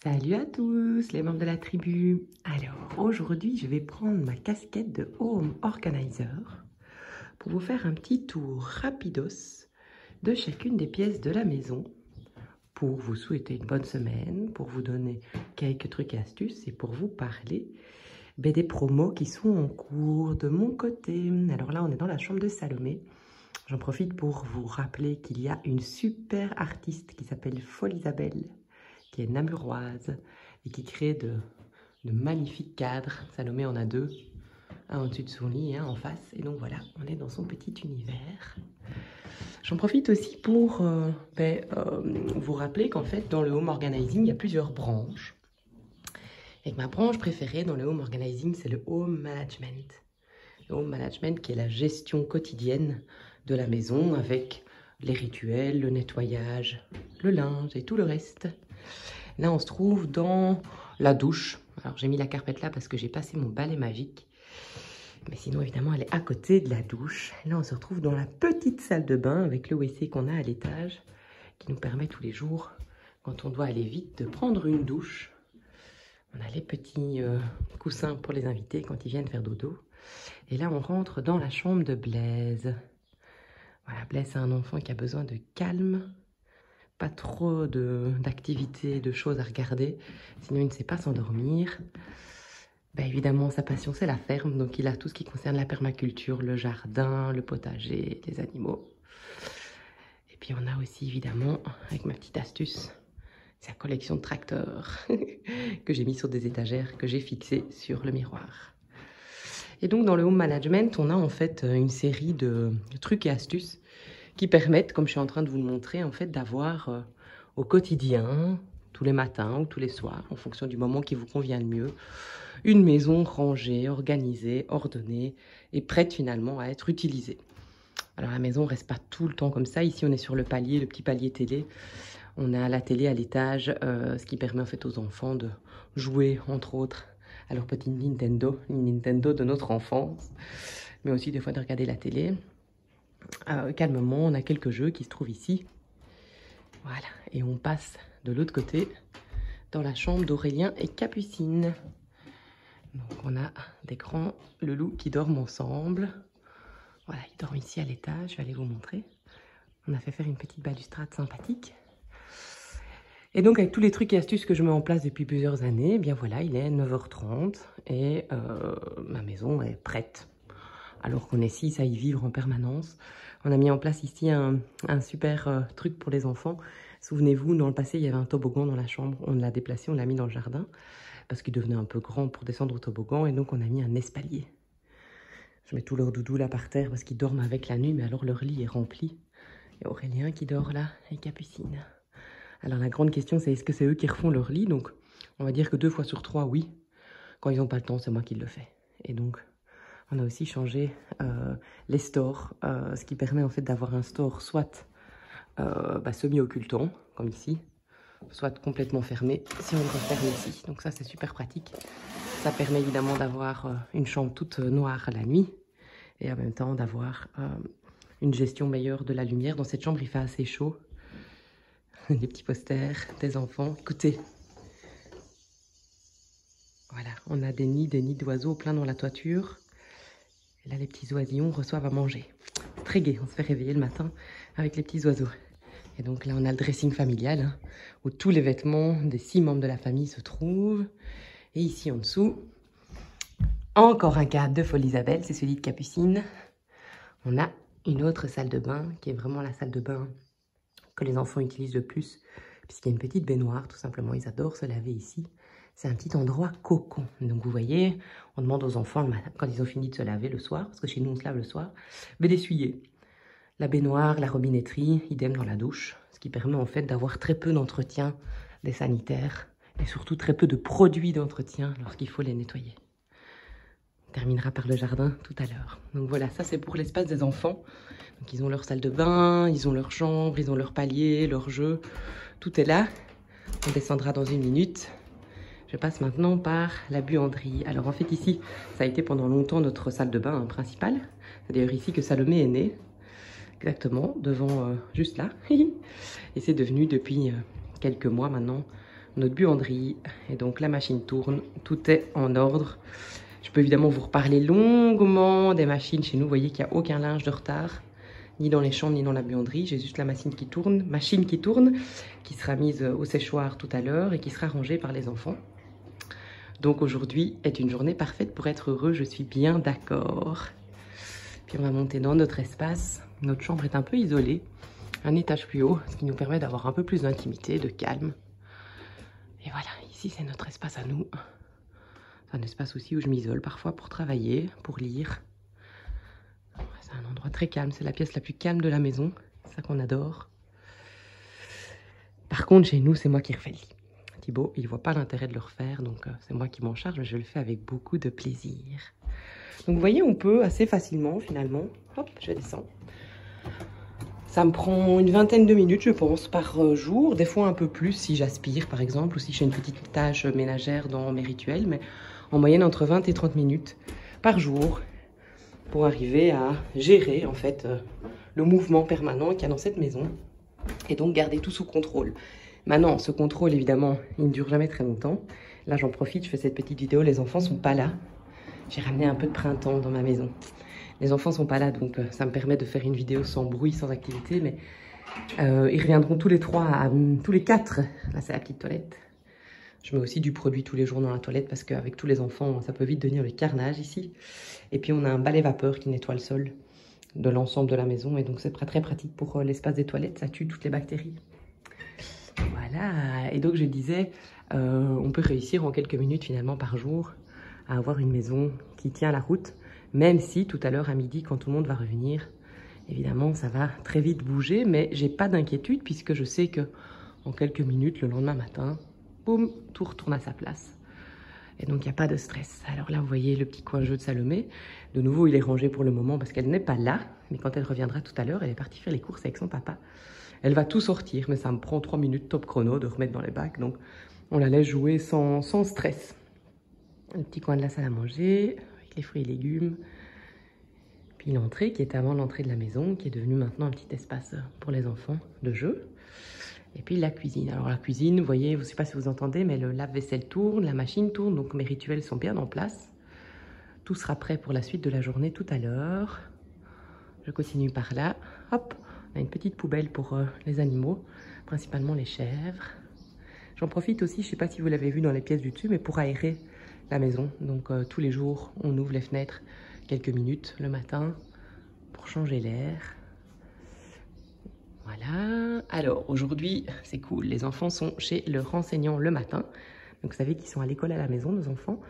Salut à tous les membres de la tribu. Alors aujourd'hui je vais prendre ma casquette de Home Organizer pour vous faire un petit tour rapidos de chacune des pièces de la maison pour vous souhaiter une bonne semaine, pour vous donner quelques trucs et astuces et pour vous parler des promos qui sont en cours de mon côté. Alors là on est dans la chambre de Salomé. J'en profite pour vous rappeler qu'il y a une super artiste qui s'appelle Folle Isabelle, qui est namuroise et qui crée de magnifiques cadres. Salomé en a deux, un au-dessus de son lit et un en face. Et donc voilà, on est dans son petit univers. J'en profite aussi pour vous rappeler qu'en fait, dans le home organizing, il y a plusieurs branches. Et que ma branche préférée dans le home organizing, c'est le home management. Le home management qui est la gestion quotidienne de la maison avec les rituels, le nettoyage, le linge et tout le reste. Là, on se trouve dans la douche. Alors, j'ai mis la carpette là parce que j'ai passé mon balai magique. Mais sinon, évidemment, elle est à côté de la douche. Là, on se retrouve dans la petite salle de bain avec le WC qu'on a à l'étage qui nous permet tous les jours, quand on doit aller vite, de prendre une douche. On a les petits coussins pour les invités quand ils viennent faire dodo. Et là, on rentre dans la chambre de Blaise. Voilà, Blaise, c'est un enfant qui a besoin de calme. Pas trop d'activités, de choses à regarder, sinon il ne sait pas s'endormir. Évidemment, sa passion, c'est la ferme, donc il a tout ce qui concerne la permaculture, le jardin, le potager, les animaux. Et puis on a aussi, évidemment, avec ma petite astuce, sa collection de tracteurs que j'ai mis sur des étagères, que j'ai fixées sur le miroir. Et donc, dans le home management, on a en fait une série de trucs et astuces qui permettent, comme je suis en train de vous le montrer, en fait, d'avoir au quotidien, tous les matins ou tous les soirs, en fonction du moment qui vous convient le mieux, une maison rangée, organisée, ordonnée et prête finalement à être utilisée. Alors la maison ne reste pas tout le temps comme ça. Ici, on est sur le palier, le petit palier télé. On a la télé à l'étage, ce qui permet en fait aux enfants de jouer, entre autres, à leur petit Nintendo, une Nintendo de notre enfance, mais aussi des fois de regarder la télé. Calmement, on a quelques jeux qui se trouvent ici. Voilà, et on passe de l'autre côté dans la chambre d'Aurélien et Capucine. Donc on a des grands loulous qui dorment ensemble. Voilà, ils dorment ici à l'étage, je vais aller vous montrer. On a fait faire une petite balustrade sympathique. Et donc avec tous les trucs et astuces que je mets en place depuis plusieurs années, eh bien voilà, il est 9h30 et ma maison est prête. Alors qu'on est 6 à y vivre en permanence. On a mis en place ici un super truc pour les enfants. Souvenez-vous, dans le passé, il y avait un toboggan dans la chambre. On l'a déplacé, on l'a mis dans le jardin parce qu'il devenait un peu grand pour descendre au toboggan. Et donc, on a mis un espalier. Je mets tous leurs doudous là par terre parce qu'ils dorment avec la nuit, mais alors leur lit est rempli. Il y a Aurélien qui dort là et Capucine. Alors, la grande question, c'est est-ce que c'est eux qui refont leur lit? Donc, on va dire que 2 fois sur 3, oui. Quand ils n'ont pas le temps, c'est moi qui le fais. Et donc, on a aussi changé les stores, ce qui permet en fait d'avoir un store soit semi-occultant, comme ici, soit complètement fermé, si on le referme ici. Donc ça, c'est super pratique. Ça permet évidemment d'avoir une chambre toute noire la nuit et en même temps d'avoir une gestion meilleure de la lumière. Dans cette chambre, il fait assez chaud. Des petits posters, des enfants. Écoutez, voilà, on a des nids d'oiseaux plein dans la toiture. Et là, les petits oisillons reçoivent à manger. Très gai, on se fait réveiller le matin avec les petits oiseaux. Et donc là, on a le dressing familial, hein, où tous les vêtements des 6 membres de la famille se trouvent. Et ici, en dessous, encore un cadre de Folle Isabelle, c'est celui de Capucine. On a une autre salle de bain, qui est vraiment la salle de bain que les enfants utilisent le plus, puisqu'il y a une petite baignoire, tout simplement. Ils adorent se laver ici. C'est un petit endroit cocon. Donc vous voyez, on demande aux enfants le matin, quand ils ont fini de se laver le soir, parce que chez nous on se lave le soir, d'essuyer la baignoire, la robinetterie, idem dans la douche, ce qui permet en fait d'avoir très peu d'entretien des sanitaires et surtout très peu de produits d'entretien lorsqu'il faut les nettoyer. On terminera par le jardin tout à l'heure. Donc voilà, ça c'est pour l'espace des enfants. Donc ils ont leur salle de bain, ils ont leur chambre, ils ont leur palier, leur jeu, tout est là. On descendra dans 1 minute. Je passe maintenant par la buanderie. Alors en fait ici, ça a été pendant longtemps notre salle de bain principale. C'est d'ailleurs ici que Salomé est née. Exactement, devant, juste là. Et c'est devenu depuis quelques mois maintenant notre buanderie. Et donc la machine tourne, tout est en ordre. Je peux évidemment vous reparler longuement des machines chez nous. Vous voyez qu'il n'y a aucun linge de retard, ni dans les chambres, ni dans la buanderie. J'ai juste la machine qui tourne, qui sera mise au séchoir tout à l'heure et qui sera rangée par les enfants. Donc aujourd'hui est une journée parfaite pour être heureux, je suis bien d'accord. Puis on va monter dans notre espace. Notre chambre est un peu isolée, un étage plus haut, ce qui nous permet d'avoir un peu plus d'intimité, de calme. Et voilà, ici c'est notre espace à nous. C'est un espace aussi où je m'isole parfois pour travailler, pour lire. C'est un endroit très calme, c'est la pièce la plus calme de la maison, c'est ça qu'on adore. Par contre, chez nous, c'est moi qui refais le lit. Thibaut, il ne voit pas l'intérêt de le refaire, donc c'est moi qui m'en charge, mais je le fais avec beaucoup de plaisir. Donc vous voyez, on peut assez facilement, finalement, hop, je descends. Ça me prend une vingtaine de minutes, je pense, par jour. Des fois un peu plus si j'aspire, par exemple, ou si j'ai une petite tâche ménagère dans mes rituels. Mais en moyenne, entre 20 et 30 minutes par jour pour arriver à gérer, en fait, le mouvement permanent qu'il y a dans cette maison. Et donc, garder tout sous contrôle. Maintenant, ce contrôle, évidemment, il ne dure jamais très longtemps. Là, j'en profite, je fais cette petite vidéo. Les enfants ne sont pas là. J'ai ramené un peu de printemps dans ma maison. Les enfants sont pas là, donc ça me permet de faire une vidéo sans bruit, sans activité. Mais ils reviendront tous les tous les quatre. Là, c'est la petite toilette. Je mets aussi du produit tous les jours dans la toilette parce qu'avec tous les enfants, ça peut vite devenir le carnage ici. Et puis, on a un balai vapeur qui nettoie le sol de l'ensemble de la maison. Et donc, c'est très pratique pour l'espace des toilettes. Ça tue toutes les bactéries. Voilà. Et donc, je disais, on peut réussir en quelques minutes, finalement, par jour, à avoir une maison qui tient la route. Même si tout à l'heure à midi, quand tout le monde va revenir, évidemment, ça va très vite bouger. Mais j'ai pas d'inquiétude puisque je sais que en quelques minutes, le lendemain matin, boum, tout retourne à sa place. Et donc, il n'y a pas de stress. Alors là, vous voyez le petit coin jeu de Salomé. De nouveau, il est rangé pour le moment parce qu'elle n'est pas là. Mais quand elle reviendra tout à l'heure, elle est partie faire les courses avec son papa. Elle va tout sortir, mais ça me prend 3 minutes top chrono de remettre dans les bacs. Donc, on la laisse jouer sans stress. Le petit coin de la salle à manger, avec les fruits et légumes. Puis l'entrée, qui était avant l'entrée de la maison, qui est devenue maintenant un petit espace pour les enfants de jeu. Et puis la cuisine. Alors la cuisine, vous voyez, je ne sais pas si vous entendez, mais le lave-vaisselle tourne, la machine tourne, donc mes rituels sont bien en place. Tout sera prêt pour la suite de la journée tout à l'heure. Je continue par là. Hop, on a une petite poubelle pour les animaux, principalement les chèvres. J'en profite aussi, je ne sais pas si vous l'avez vu dans les pièces du dessus, mais pour aérer la maison. Donc tous les jours, on ouvre les fenêtres quelques minutes le matin pour changer l'air. Voilà. Alors aujourd'hui, c'est cool. Les enfants sont chez leur enseignant le matin. Donc vous savez qu'ils sont à l'école à la maison, nos enfants.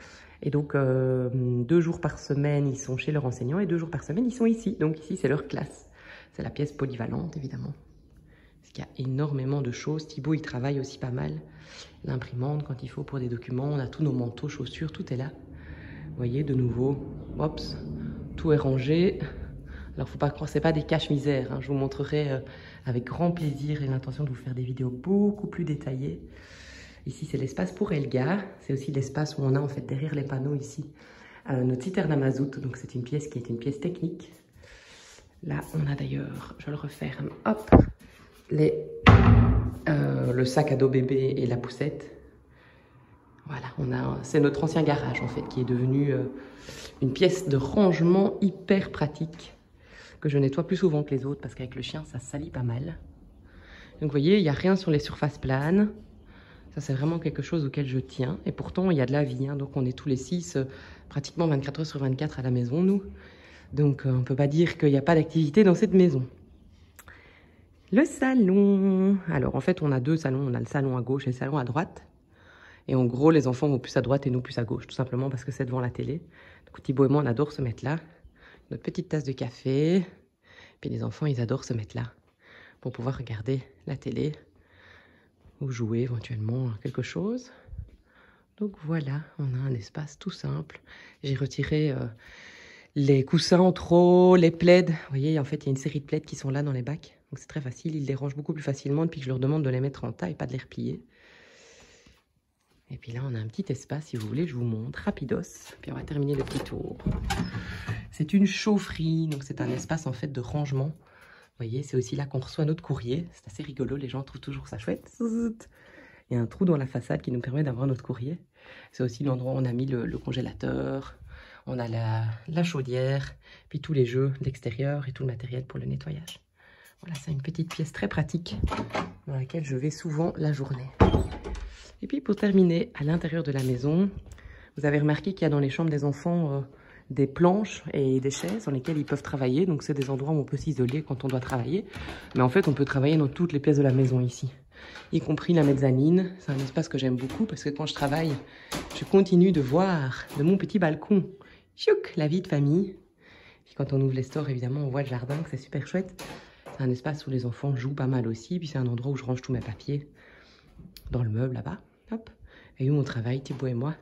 Et donc 2 jours par semaine, ils sont chez leur enseignant et 2 jours par semaine, ils sont ici. Donc ici, c'est leur classe. C'est la pièce polyvalente, évidemment. Parce qu'il y a énormément de choses. Thibaut, il travaille aussi pas mal. L'imprimante, quand il faut pour des documents. On a tous nos manteaux, chaussures, tout est là. Vous voyez, de nouveau, hops, tout est rangé. Alors, faut pas croire, c'est pas des caches-misères. Hein. Je vous montrerai avec grand plaisir et l'intention de vous faire des vidéos beaucoup plus détaillées. Ici, c'est l'espace pour Elga. C'est aussi l'espace où on a, en fait, derrière les panneaux ici, notre citerne à mazout. Donc, c'est une pièce qui est une pièce technique. Là, on a d'ailleurs, je le referme, hop, le sac à dos bébé et la poussette. Voilà, c'est notre ancien garage en fait qui est devenu une pièce de rangement hyper pratique que je nettoie plus souvent que les autres parce qu'avec le chien, ça salit pas mal. Donc vous voyez, il n'y a rien sur les surfaces planes. Ça, c'est vraiment quelque chose auquel je tiens. Et pourtant, il y a de la vie. Hein. Donc on est tous les 6, pratiquement 24 heures sur 24 à la maison, nous. Donc on ne peut pas dire qu'il n'y a pas d'activité dans cette maison. Le salon. Alors en fait, on a 2 salons. On a le salon à gauche et le salon à droite. Et en gros, les enfants vont plus à droite et nous plus à gauche. Tout simplement parce que c'est devant la télé. Donc Thibaut et moi, on adore se mettre là. Notre petite tasse de café. Puis les enfants, ils adorent se mettre là. Pour pouvoir regarder la télé. Ou jouer éventuellement à quelque chose. Donc voilà, on a un espace tout simple. J'ai retiré les coussins en trop, les plaids. Vous voyez, en fait, il y a une série de plaids qui sont là dans les bacs. Donc c'est très facile, ils les rangent beaucoup plus facilement depuis que je leur demande de les mettre en tas et pas de les replier. Et puis là, on a un petit espace, si vous voulez, je vous montre, rapidos. Puis on va terminer le petit tour. C'est une chaufferie, donc c'est un espace en fait de rangement. Vous voyez, c'est aussi là qu'on reçoit notre courrier. C'est assez rigolo, les gens trouvent toujours ça chouette. Il y a un trou dans la façade qui nous permet d'avoir notre courrier. C'est aussi l'endroit où on a mis le congélateur. On a la chaudière, puis tous les jeux d'extérieur et tout le matériel pour le nettoyage. Voilà, c'est une petite pièce très pratique dans laquelle je vais souvent la journée. Et puis pour terminer, à l'intérieur de la maison, vous avez remarqué qu'il y a dans les chambres des enfants des planches et des chaises dans lesquelles ils peuvent travailler. Donc c'est des endroits où on peut s'isoler quand on doit travailler. Mais en fait, on peut travailler dans toutes les pièces de la maison ici, y compris la mezzanine. C'est un espace que j'aime beaucoup parce que quand je travaille, je continue de voir de mon petit balcon chouc, la vie de famille. Puis quand on ouvre les stores, évidemment, on voit le jardin, que c'est super chouette. C'est un espace où les enfants jouent pas mal aussi. Puis c'est un endroit où je range tous mes papiers dans le meuble là-bas. Hop. Et où on travaille, Thibaut et moi,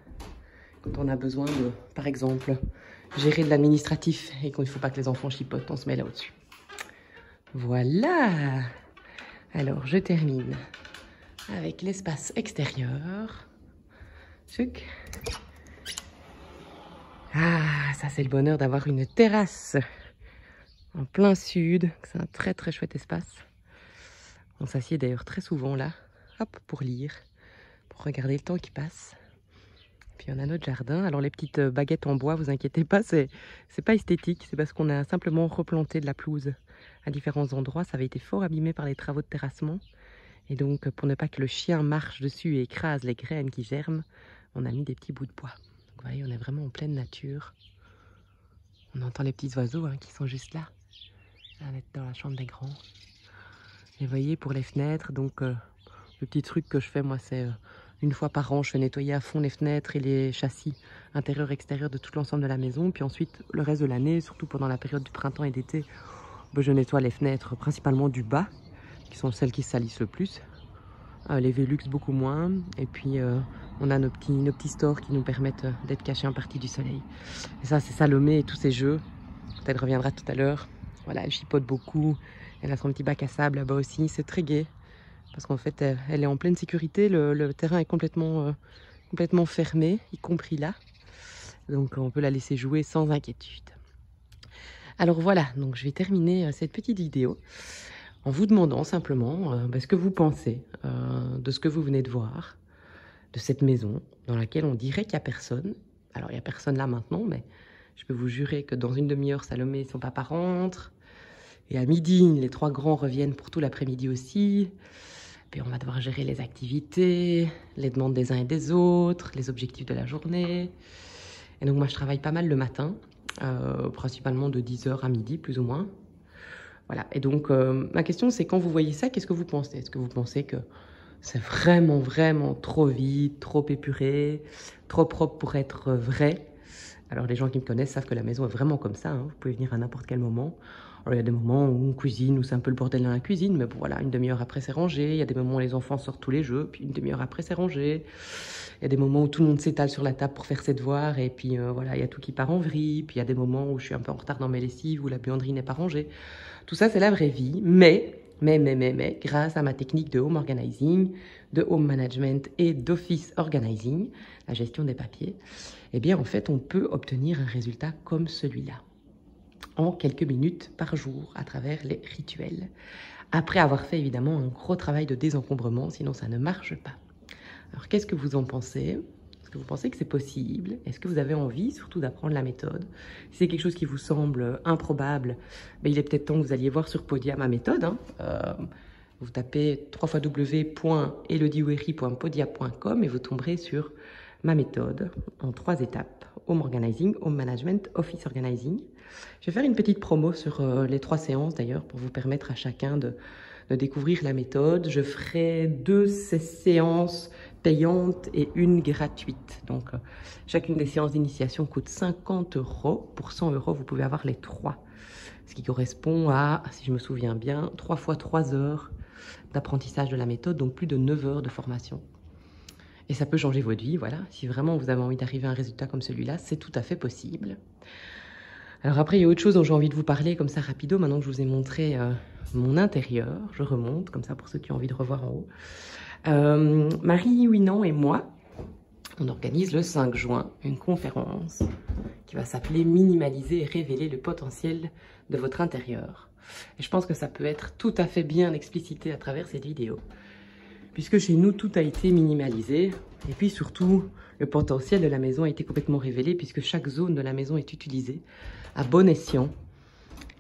quand on a besoin de, par exemple, gérer de l'administratif et qu'il ne faut pas que les enfants chipotent, on se met là au-dessus. Voilà. Alors, je termine avec l'espace extérieur. Chouc. Ah, ça c'est le bonheur d'avoir une terrasse en plein sud. C'est un très très chouette espace. On s'assied d'ailleurs très souvent là, hop, pour lire, pour regarder le temps qui passe. Puis on a notre jardin. Alors les petites baguettes en bois, vous inquiétez pas, c'est pas esthétique. C'est parce qu'on a simplement replanté de la pelouse à différents endroits. Ça avait été fort abîmé par les travaux de terrassement. Et donc pour ne pas que le chien marche dessus et écrase les graines qui germent, on a mis des petits bouts de bois. Vous voyez, on est vraiment en pleine nature. On entend les petits oiseaux qui sont juste là. On est dans la chambre des grands. Et vous voyez, pour les fenêtres, donc le petit truc que je fais, moi, c'est une fois par an, je fais nettoyer à fond les fenêtres et les châssis intérieurs et extérieurs de tout l'ensemble de la maison. Puis ensuite, le reste de l'année, surtout pendant la période du printemps et d'été, je nettoie les fenêtres principalement du bas, qui sont celles qui se salissent le plus. Les Velux beaucoup moins. Et puis on a nos petits stores qui nous permettent d'être cachés en partie du soleil. Et ça, c'est Salomé et tous ses jeux. Elle reviendra tout à l'heure. Voilà, elle chipote beaucoup. Elle a son petit bac à sable là-bas aussi. C'est très gai. Parce qu'en fait, elle est en pleine sécurité. Le terrain est complètement fermé, y compris là. Donc on peut la laisser jouer sans inquiétude. Alors voilà, donc je vais terminer cette petite vidéo en vous demandant simplement ce que vous pensez de ce que vous venez de voir, de cette maison dans laquelle on dirait qu'il n'y a personne. Alors il n'y a personne là maintenant, mais je peux vous jurer que dans une demi-heure, Salomé et son papa rentrent. Et à midi, les 3 grands reviennent pour tout l'après-midi aussi. Puis on va devoir gérer les activités, les demandes des uns et des autres, les objectifs de la journée. Et donc moi, je travaille pas mal le matin, principalement de 10h à midi, plus ou moins. Voilà, et donc ma question, c'est quand vous voyez ça, qu'est-ce que vous pensez? Est-ce que vous pensez que c'est vraiment, vraiment trop vide, trop épuré, trop propre pour être vrai? Alors les gens qui me connaissent savent que la maison est vraiment comme ça, vous pouvez venir à n'importe quel moment. Alors il y a des moments où on cuisine, où c'est un peu le bordel dans la cuisine, mais bon, voilà, une demi-heure après c'est rangé. Il y a des moments où les enfants sortent tous les jeux, puis une demi-heure après c'est rangé. Il y a des moments où tout le monde s'étale sur la table pour faire ses devoirs, et puis voilà, il y a tout qui part en vrille. Puis il y a des moments où je suis un peu en retard dans mes lessives, où la buanderie n'est pas rangée. Tout ça, c'est la vraie vie, mais, grâce à ma technique de home organizing, de home management et d'office organizing, la gestion des papiers, eh bien, en fait, on peut obtenir un résultat comme celui-là, en quelques minutes par jour, à travers les rituels. Après avoir fait, évidemment, un gros travail de désencombrement, sinon ça ne marche pas. Alors, qu'est-ce que vous en pensez ? Est-ce que vous pensez que c'est possible? Est-ce que vous avez envie surtout d'apprendre la méthode? Si c'est quelque chose qui vous semble improbable, ben, il est peut-être temps que vous alliez voir sur Podia ma méthode. Vous tapez www.elodieweri.podia.com et vous tomberez sur ma méthode en 3 étapes. Home Organizing, Home Management, Office Organizing. Je vais faire une petite promo sur les 3 séances d'ailleurs pour vous permettre à chacun de découvrir la méthode. Je ferai 2 séances payantes et une gratuite. Donc, chacune des séances d'initiation coûte 50 €. Pour 100 €, vous pouvez avoir les 3. Ce qui correspond à, si je me souviens bien, 3 fois 3 heures d'apprentissage de la méthode, donc plus de 9 heures de formation. Et ça peut changer votre vie, voilà. Si vraiment vous avez envie d'arriver à un résultat comme celui-là, c'est tout à fait possible. Alors après, il y a autre chose dont j'ai envie de vous parler, comme ça, rapido, maintenant que je vous ai montré mon intérieur. Je remonte, comme ça, pour ceux qui ont envie de revoir en haut. Marie Winan et moi, on organise le 5 juin une conférence qui va s'appeler « Minimaliser et révéler le potentiel de votre intérieur ». Et je pense que ça peut être tout à fait bien explicité à travers cette vidéo. puisque chez nous, tout a été minimalisé. Et puis surtout, le potentiel de la maison a été complètement révélé, puisque chaque zone de la maison est utilisée à bon escient.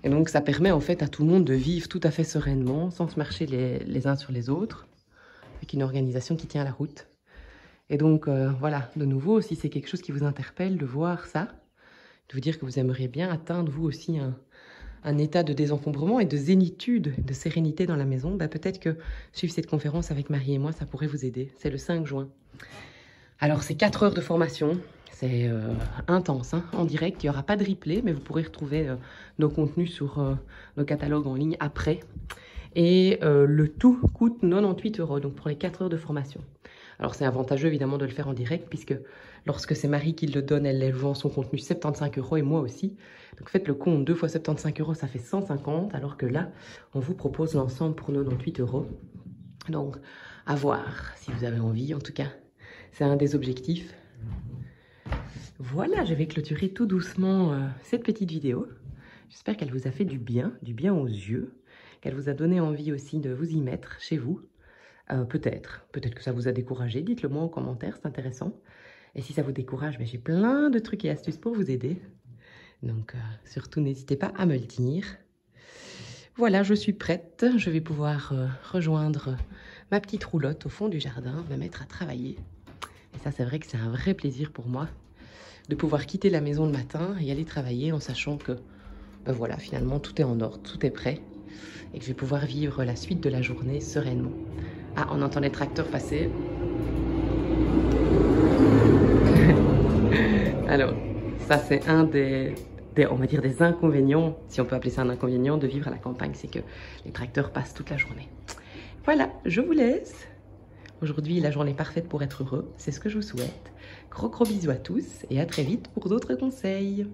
Et donc, ça permet en fait à tout le monde de vivre tout à fait sereinement, sans se marcher les uns sur les autres, avec une organisation qui tient la route. Et donc, voilà, de nouveau, si c'est quelque chose qui vous interpelle, de voir ça, de vous dire que vous aimeriez bien atteindre, vous aussi, un état de désencombrement et de zénitude, de sérénité dans la maison, bah peut-être que suivre cette conférence avec Marie et moi, ça pourrait vous aider. C'est le 5 juin. Alors, c'est 4 heures de formation. C'est intense, hein, en direct. Il n'y aura pas de replay, mais vous pourrez retrouver nos contenus sur nos catalogues en ligne après. Et le tout coûte 98 €, donc pour les 4 heures de formation. Alors, c'est avantageux, évidemment, de le faire en direct, puisque lorsque c'est Marie qui le donne, elle vend son contenu 75 € et moi aussi. Donc, faites le compte, 2 fois 75 €, ça fait 150, alors que là, on vous propose l'ensemble pour 98 €. Donc, à voir si vous avez envie, en tout cas. C'est un des objectifs. Voilà, je vais clôturer tout doucement cette petite vidéo. J'espère qu'elle vous a fait du bien aux yeux, qu'elle vous a donné envie aussi de vous y mettre chez vous. Peut-être que ça vous a découragé, dites-le moi en commentaire, c'est intéressant. Et si ça vous décourage, j'ai plein de trucs et astuces pour vous aider. Donc surtout n'hésitez pas à me le dire. Voilà, je suis prête, je vais pouvoir rejoindre ma petite roulotte au fond du jardin, me mettre à travailler. Et ça, c'est vrai que c'est un vrai plaisir pour moi de pouvoir quitter la maison le matin et aller travailler en sachant que, ben voilà, finalement, tout est en ordre, tout est prêt et que je vais pouvoir vivre la suite de la journée sereinement. Ah, on entend les tracteurs passer. Alors, ça, c'est un on va dire des inconvénients, si on peut appeler ça un inconvénient, de vivre à la campagne, c'est que les tracteurs passent toute la journée. Voilà, je vous laisse. Aujourd'hui, la journée parfaite pour être heureux, c'est ce que je vous souhaite. Gros bisous à tous et à très vite pour d'autres conseils.